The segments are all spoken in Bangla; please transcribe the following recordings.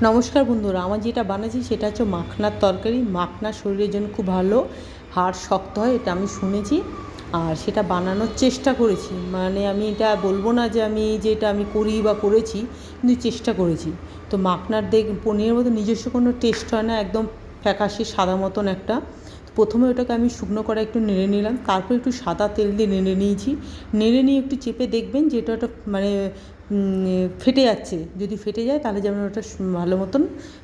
নমস্কার বন্ধুরা, আমার যেটা বানাচ্ছি সেটা হচ্ছে মাখনার তরকারি। মাখনা শরীরের জন্য খুব ভালো, হাড় শক্ত হয়, এটা আমি শুনেছি আর সেটা বানানোর চেষ্টা করেছি। মানে আমি এটা বলবো না যে আমি করি বা করেছি, কিন্তু চেষ্টা করেছি। তো মাখনার পনিরের মতো নিজস্ব কোনো টেস্ট হয় না, একদম ফ্যাকাশে সাদা মতন একটা। প্রথমে ওটাকে আমি শুকনো কড়াই একটু নেড়ে নিলাম, তারপর একটু সাদা তেল দিয়ে নেড়ে নিয়েছি। নেড়ে নিয়ে একটু চেপে দেখবেন যে এটা মানে ফেটে যাচ্ছে। যদি ফেটে যায় তাহলে যেমন ওটা ভালো মতন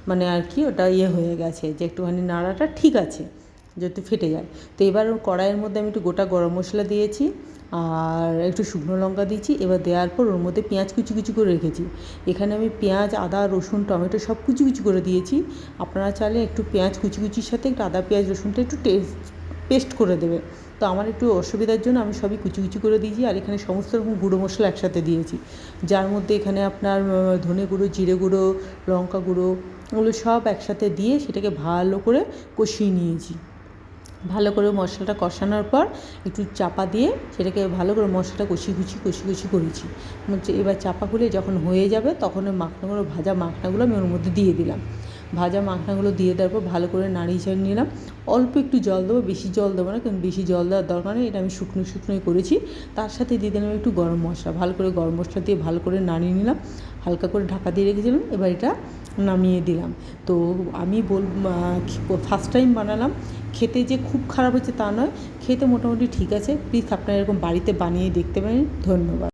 মানে আর কি ওটা হয়ে গেছে, যে একটুখানি নাড়াটা ঠিক আছে যদি ফেটে যায়। তো এবার কড়াইয়ের মধ্যে আমি একটু গোটা গরম মশলা দিয়েছি আর একটু শুকনো লঙ্কা দিয়েছি। এবার দেওয়ার পর ওর মধ্যে পেঁয়াজ কুচি কুচি করে রেখেছি। এখানে আমি পেঁয়াজ, আদা, রসুন, টমেটো সব কুচি কুচি করে দিয়েছি। আপনারা চাইলে একটু পেঁয়াজ কুচি কুচির সাথে একটু আদা, পেঁয়াজ, রসুনটা একটু পেস্ট করে দেবে। তো আমার একটু অসুবিধার জন্য আমি সবই কুচি কুচি করে দিয়েছি। আর এখানে সমস্ত রকম গুঁড়ো মশলা একসাথে দিয়েছি, যার মধ্যে এখানে আপনার ধনে গুঁড়ো, জিরে গুঁড়ো, লঙ্কা গুঁড়ো, ওগুলো সব একসাথে দিয়ে সেটাকে ভালো করে কষিয়ে নিয়েছি। ভালো করে মশলাটা কষানোর পর একটু চাপা দিয়ে সেটাকে ভালো করে মশলাটা কষি করেছি। এবার চাপা খুলে যখন হয়ে যাবে তখন ওই মাখনাগুলো, ভাজা মাখনাগুলো আমি ওর মধ্যে দিয়ে দিলাম। ভাজা মাখনাগুলো দিয়ে দেওয়ার পর ভালো করে নাড়িয়ে চাড়িয়ে নিলাম। অল্প একটু জল দেবো, বেশি জল দেবো না, কারণ বেশি জল দেওয়ার দরকার নেই, এটা আমি শুকনোই করেছি। তার সাথে দিয়ে দিলাম একটু গরম মশলা, ভালো করে গরম মশলা দিয়ে ভালো করে নাড়িয়ে নিলাম, হালকা করে ঢাকা দিয়ে রেখেছিলাম। এবার এটা নামিয়ে দিলাম। তো আমি ফার্স্ট টাইম বানালাম, খেতে যে খুব খারাপ হচ্ছে তা নয়, খেতে মোটামুটি ঠিক আছে। প্লিজ আপনারা এরকম বাড়িতে বানিয়ে দেখতে পারেন। ধন্যবাদ।